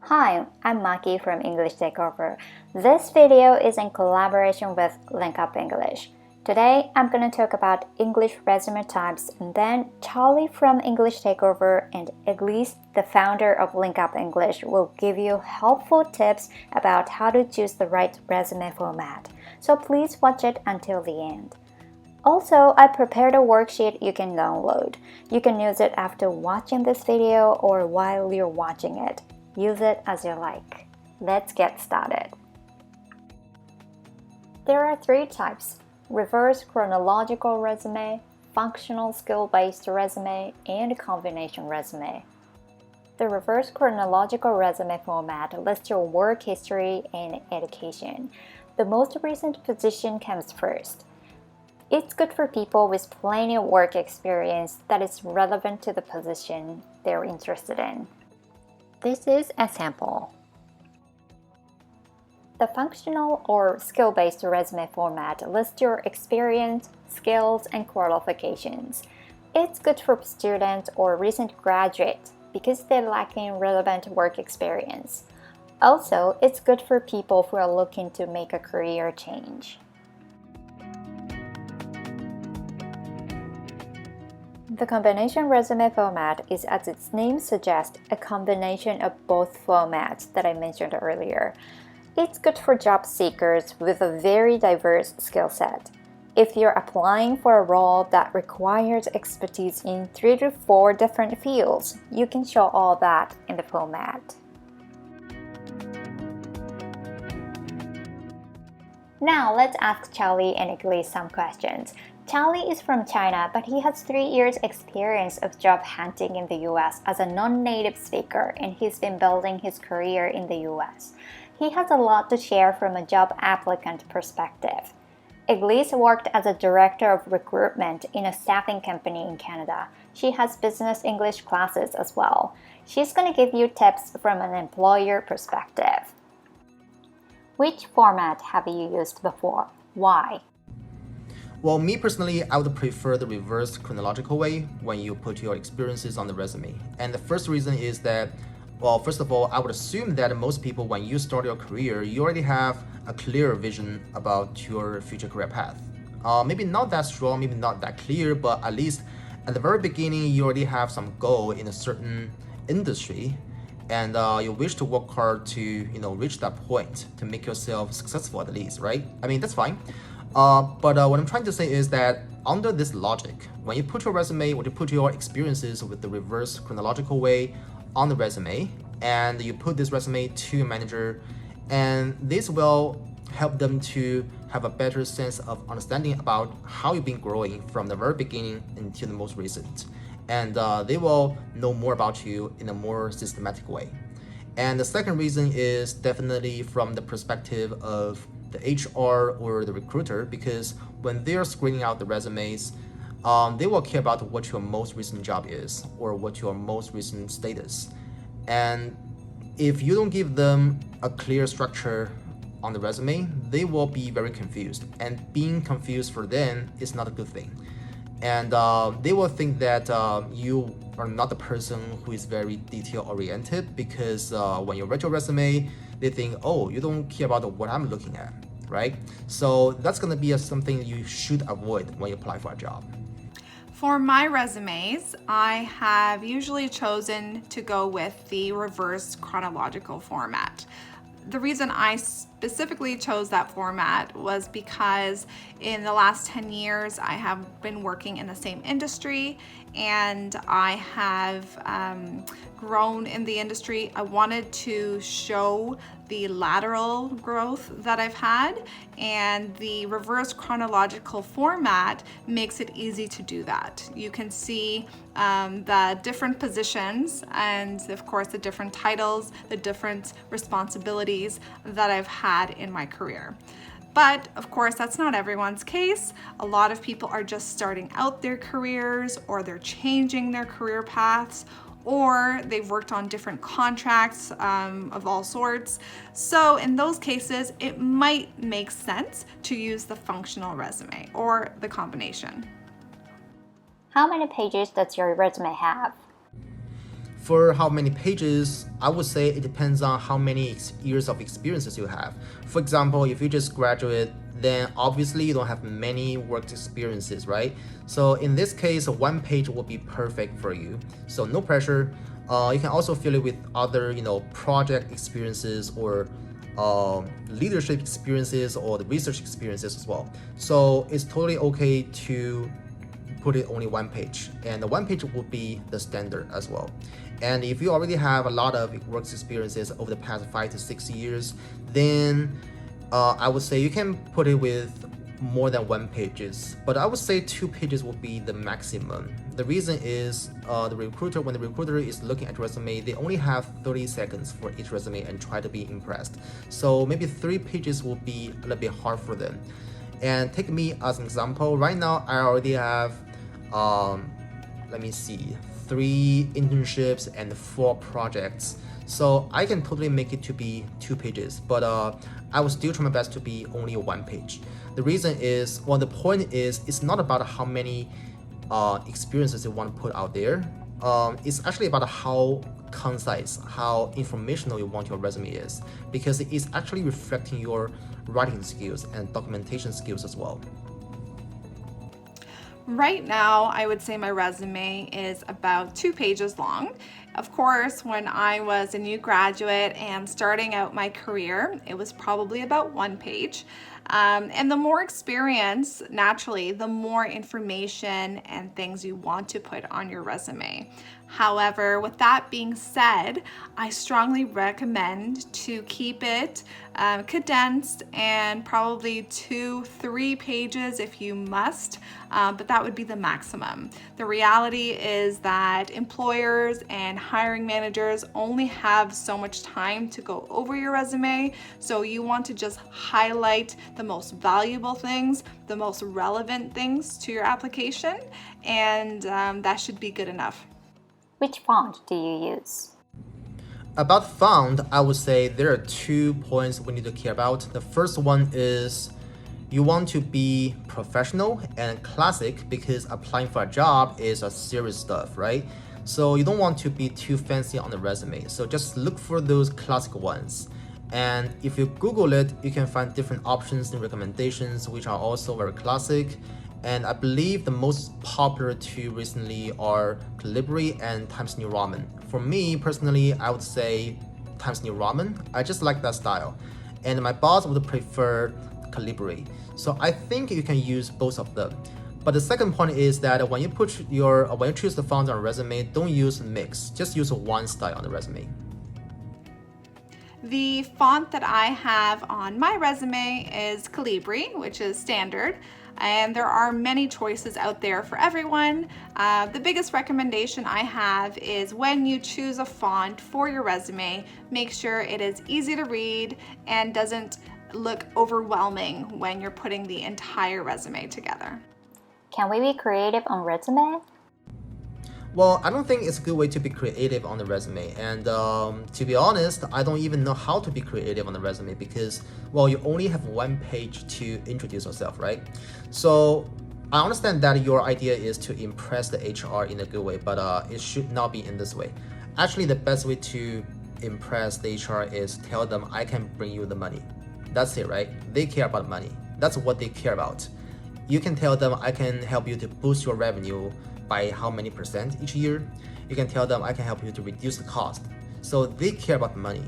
Hi, I'm Maki from English Takeover. This video is in collaboration with LinkUp English. Today, I'm going to talk about English resume types, and then Charlie from English Takeover and Eglys, the founder of LinkUp English, will give you helpful tips about how to choose the right resume format. So please watch it until the end. Also, I prepared a worksheet you can download. You can use it after watching this video or while you're watching it. Use it as you like. Let's get started. There are three types: reverse chronological resume, functional skill-based resume, and combination resume. The reverse chronological resume format lists your work history and education. The most recent position comes first. It's good for people with plenty of work experience that is relevant to the position they're interested in. This is a sample. The functional or skill-based resume format lists your experience, skills, and qualifications. It's good for students or recent graduates because they're lacking relevant work experience. Also, it's good for people who are looking to make a career change. The combination resume format is, as its name suggests, a combination of both formats that I mentioned earlier. It's good for job seekers with a very diverse skill set. If you're applying for a role that requires expertise in 3 to 4 different fields, you can show all that in the format. Now let's ask Charlie and Eglys some questions. Charlie is from China, but he has 3 years experience of job hunting in the US as a non-native speaker, and he's been building his career in the US. He has a lot to share from a job applicant perspective. Eglys worked as a director of recruitment in a staffing company in Canada. She has business English classes as well. She's going to give you tips from an employer perspective. Which format have you used before? Why? Well, me personally, I would prefer the reverse chronological way when you put your experiences on the resume. And the first reason is that, well, first of all, I would assume that most people, when you start your career, you already have a clear vision about your future career path. Maybe not that strong, maybe not that clear, but at least at the very beginning, you already have some goal in a certain industry, and you wish to work hard to, reach that point to make yourself successful at least, right? I mean, that's fine. But what I'm trying to say is that under this logic, when you put your resume, when you put your experiences with the reverse chronological way on the resume, and you put this resume to your manager, and this will help them to have a better sense of understanding about how you've been growing from the very beginning until the most recent. And they will know more about you in a more systematic way. And the second reason is definitely from the perspective of the HR or the recruiter, because when they're screening out the resumes, they will care about what your most recent job is or what your most recent status. And if you don't give them a clear structure on the resume, they will be very confused. And being confused for them is not a good thing. And they will think that you are not the person who is very detail-oriented, because when you read your resume, they think, oh, you don't care about what I'm looking at, right? So that's going to be something you should avoid when you apply for a job. For my resumes, I have usually chosen to go with the reverse chronological format. The reason I specifically chose that format was because in the last 10 years, I have been working in the same industry, and I have grown in the industry. I wanted to show the lateral growth that I've had, and the reverse chronological format makes it easy to do that. You can see the different positions and, of course, the different titles, the different responsibilities that I've had in my career. But of course, that's not everyone's case. A lot of people are just starting out their careers, or they're changing their career paths, or they've worked on different contracts of all sorts. So in those cases, it might make sense to use the functional resume or the combination. How many pages does your resume have? For how many pages, I would say it depends on how many years of experiences you have. For example, if you just graduate, then obviously you don't have many work experiences, right? So in this case, 1 page will be perfect for you. So no pressure. You can also fill it with other, project experiences or leadership experiences or the research experiences as well. So it's totally okay to put it only 1 page, and the 1 page would be the standard as well. And if you already have a lot of work experiences over the past 5 to 6 years, then I would say you can put it with more than 1 pages, but I would say 2 pages would be the maximum. The reason is when the recruiter is looking at resume, they only have 30 seconds for each resume and try to be impressed. So maybe 3 pages will be a little bit hard for them. And take me as an example. Right now, I already have, 3 internships and 4 projects. So I can totally make it to be 2 pages, but I will still try my best to be only 1 page. The reason is, the point is, it's not about how many experiences you want to put out there. It's actually about how concise, how informational you want your resume is, because it is actually reflecting your writing skills and documentation skills as well. Right now, I would say my resume is about 2 pages long. Of course, when I was a new graduate and starting out my career, it was probably about 1 page. And the more experience, naturally, the more information and things you want to put on your resume. However, with that being said, I strongly recommend to keep it condensed and probably 2-3 pages if you must, but that would be the maximum. The reality is that employers and hiring managers only have so much time to go over your resume, so you want to just highlight the most valuable things, the most relevant things to your application, and that should be good enough. Which font do you use? About font, I would say there are 2 points we need to care about. The first one is you want to be professional and classic, because applying for a job is a serious stuff, right? So you don't want to be too fancy on the resume. So just look for those classic ones. And if you Google it, you can find different options and recommendations which are also very classic. And I believe the most popular 2 recently are Calibri and Times New Roman. For me personally, I would say Times New Roman. I just like that style. And my boss would prefer Calibri. So I think you can use both of them. But the second point is that when you choose the font on a resume, don't use mix. Just use one style on the resume. The font that I have on my resume is Calibri, which is standard. And there are many choices out there for everyone. The biggest recommendation I have is when you choose a font for your resume, make sure it is easy to read and doesn't look overwhelming when you're putting the entire resume together. Can we be creative on resume? Well, I don't think it's a good way to be creative on the resume. And to be honest, I don't even know how to be creative on the resume because, well, you only have 1 page to introduce yourself, right? So I understand that your idea is to impress the HR in a good way, but it should not be in this way. Actually, the best way to impress the HR is tell them, I can bring you the money. That's it, right? They care about money. That's what they care about. You can tell them, I can help you to boost your revenue by how many % each year. You can tell them, I can help you to reduce the cost. So they care about money.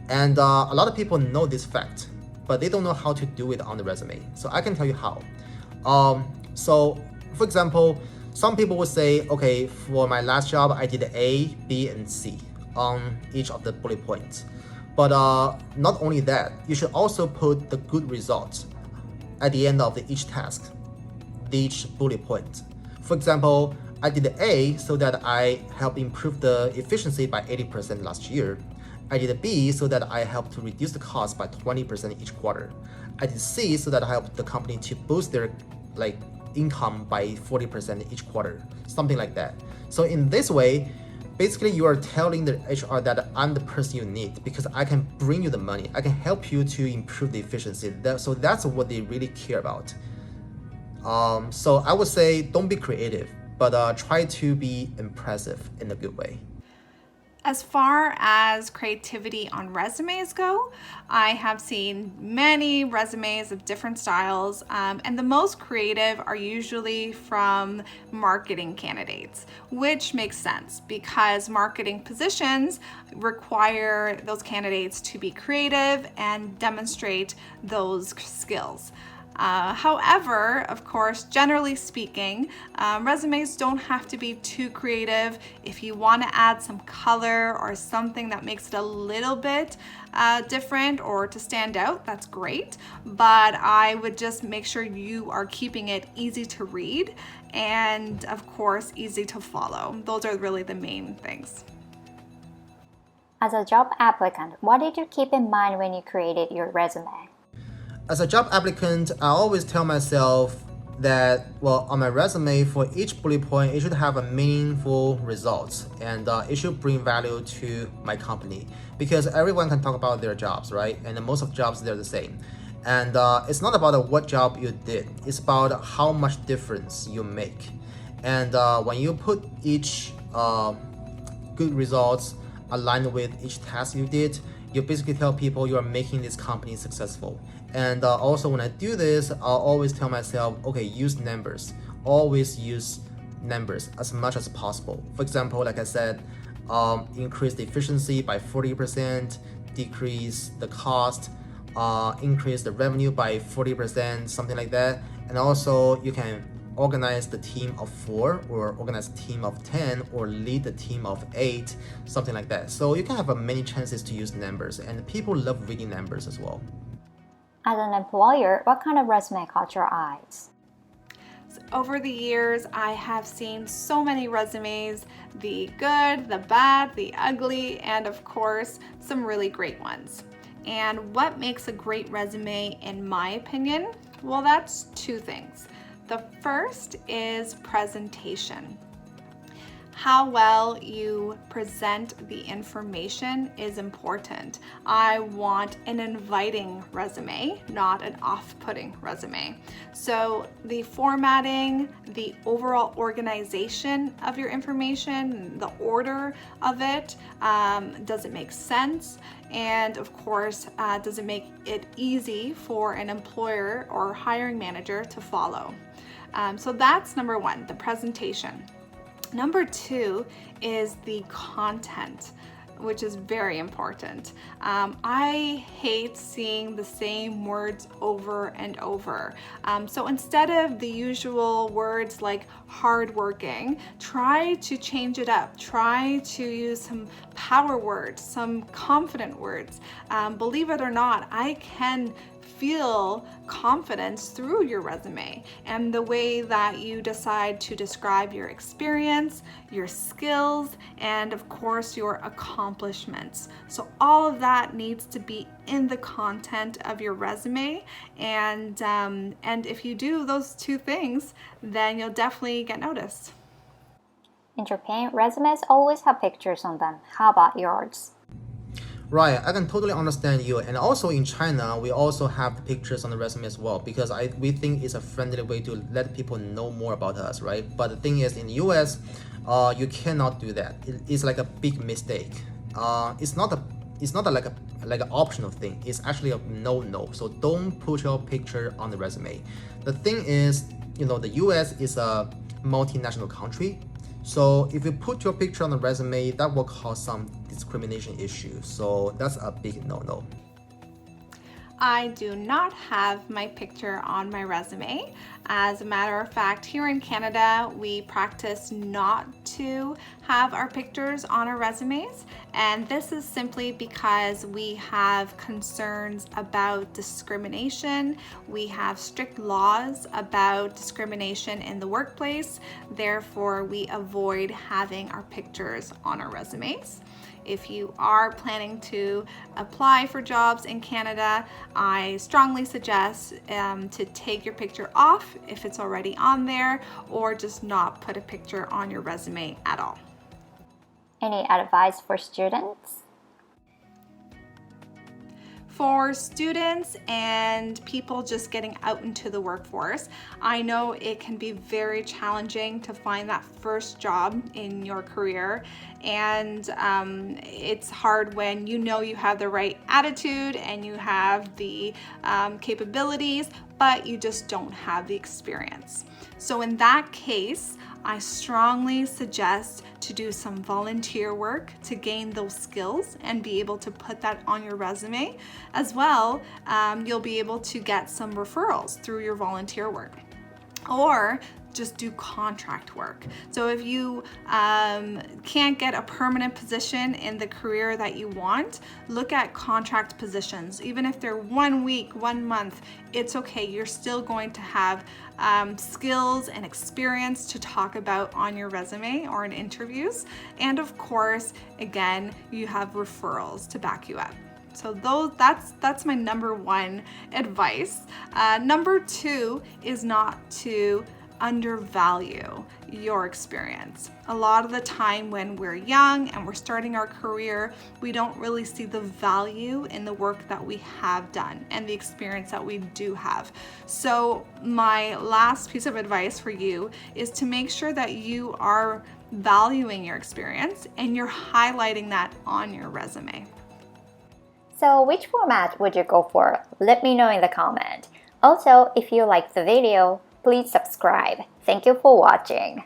And a lot of people know this fact, but they don't know how to do it on the resume. So I can tell you how. So for example, some people would say, okay, for my last job, I did A, B, and C on each of the bullet points. But not only that, you should also put the good results at the end of each task, each bullet point. For example, I did A so that I helped improve the efficiency by 80% last year. I did B so that I helped to reduce the cost by 20% each quarter. I did C so that I helped the company to boost their income by 40% each quarter, something like that. So in this way, basically you are telling the HR that I'm the person you need because I can bring you the money. I can help you to improve the efficiency. So that's what they really care about. So I would say don't be creative, but try to be impressive in a good way. As far as creativity on resumes go, I have seen many resumes of different styles, and the most creative are usually from marketing candidates, which makes sense because marketing positions require those candidates to be creative and demonstrate those skills. However, of course, generally speaking, resumes don't have to be too creative. If you want to add some color or something that makes it a little bit different or to stand out, that's great. But I would just make sure you are keeping it easy to read and, of course, easy to follow. Those are really the main things. As a job applicant, what did you keep in mind when you created your resume? As a job applicant, I always tell myself that, well, on my resume, for each bullet point, it should have a meaningful results and it should bring value to my company because everyone can talk about their jobs, right? And most of jobs, they're the same. And it's not about what job you did, it's about how much difference you make. And when you put each good results aligned with each task you did, you basically tell people you are making this company successful. And also when I do this, I'll always tell myself, okay, use numbers. Always use numbers as much as possible. For example, like I said, increase the efficiency by 40%, decrease the cost, increase the revenue by 40%, something like that. And also you can organize the team of 4 or organize a team of 10 or lead the team of 8, something like that. So you can have many chances to use numbers and people love reading numbers as well. As an employer, what kind of resume caught your eyes? Over the years, I have seen so many resumes, the good, the bad, the ugly, and of course, some really great ones. And what makes a great resume, in my opinion? Well, that's 2 things. The first is presentation. How well you present the information is important. I want an inviting resume, not an off-putting resume. So the formatting, the overall organization of your information, the order of it, does it make sense? And of course, does it make it easy for an employer or hiring manager to follow? So that's number 1, the presentation. Number 2 is the content, which is very important. I hate seeing the same words over and over. So instead of the usual words like hardworking, try to change it up. Try to use some power words, some confident words. Believe it or not, I can feel confidence through your resume and the way that you decide to describe your experience, your skills, and of course your accomplishments. So all of that needs to be in the content of your resume, and if you do those 2 things, then you'll definitely get noticed. In Japan, resumes always have pictures on them. How about yours? Right, I can totally understand you. And also in China, we also have the pictures on the resume as well because we think it's a friendly way to let people know more about us, right? But the thing is, in the US, you cannot do that. It's like a big mistake. It's not like an optional thing. It's actually a no. So don't put your picture on the resume. The thing is, the US is a multinational country. So if you put your picture on the resume, that will cause some discrimination issues. So that's a big no. I do not have my picture on my resume. As a matter of fact, here in Canada, we practice not to have our pictures on our resumes. And this is simply because we have concerns about discrimination. We have strict laws about discrimination in the workplace. Therefore, we avoid having our pictures on our resumes. If you are planning to apply for jobs in Canada, I strongly suggest to take your picture off if it's already on there, or just not put a picture on your resume at all. Any advice for students? For students and people just getting out into the workforce, I know it can be very challenging to find that first job in your career, and it's hard when you know you have the right attitude and you have the capabilities, but you just don't have the experience. So in that case, I strongly suggest to do some volunteer work to gain those skills and be able to put that on your resume. As well, you'll be able to get some referrals through your volunteer work. Or just do contract work. So if you can't get a permanent position in the career that you want, look at contract positions. Even if they're 1 week, 1 month, it's okay. You're still going to have skills and experience to talk about on your resume or in interviews. And of course, again, you have referrals to back you up. So that's my number one advice. Number two is not to undervalue your experience. A lot of the time when we're young and we're starting our career, we don't really see the value in the work that we have done and the experience that we do have. So my last piece of advice for you is to make sure that you are valuing your experience and you're highlighting that on your resume. So which format would you go for? Let me know in the comment. Also, if you liked the video, please subscribe. Thank you for watching.